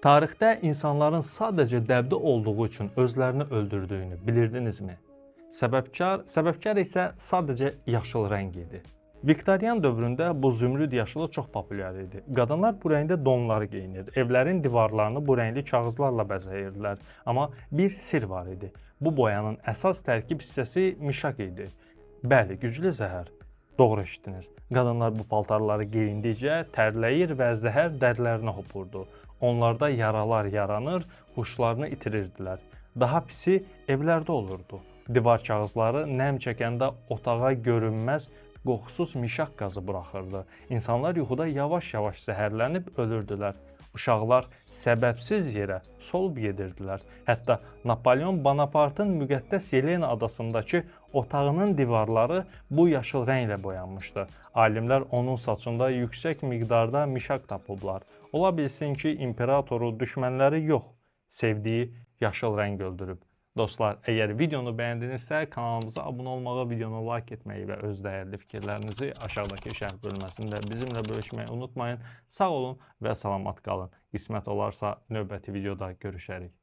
Tarixdə insanların sadəcə dəbdə olduğu üçün özlərini öldürdüyünü bilirdinizmi? Səbəbkar isə sadəcə yaşıl rəng idi. Viktorian dövründə bu zümrüd yaşılı çox populyar idi. Qadınlar bu rəngdə donlar geyinir, evlərin divarlarını bu rəngli kağızlarla bəzəyirdilər. Amma bir sirr var idi. Bu boyanın əsas tərkib hissəsi mişak idi. Bəli, güclü zəhər. Doğru eşitdiniz. Qadınlar bu paltarları geyindikcə tərləyir və zəhər dərilərinə hopurdu. Onlarda yaralar yaranır, huşlarını itirirdilər. Daha pisi evlərdə olurdu. Divar kağızları nəm çəkəndə otağa görünməz, qoxusuz mişak qazı buraxırdı. İnsanlar yuxuda yavaş-yavaş zəhərlənib ölürdülər. Uşaqlar səbəbsiz yerə solub gedirdilər. Hətta Napoleon Bonapartın müqəddəs Yelena adasındakı otağının divarları bu yaşıl rənglə boyanmışdı. Alimlər onun saçında yüksək miqdarda mişak tapıblar. Ola bilsin ki, imperatoru düşmənləri yox, sevdiyi yaşıl rəng öldürüb. Dostlar, əgər videonu bəyəndinizsə, kanalımıza abunə olmağı, videonu like etməyi və öz dəyərli fikirlərinizi aşağıdakı şərh bölməsində bizimlə bölüşməyi unutmayın. Sağ olun və salamat qalın. Qismət olarsa növbəti videoda görüşərik.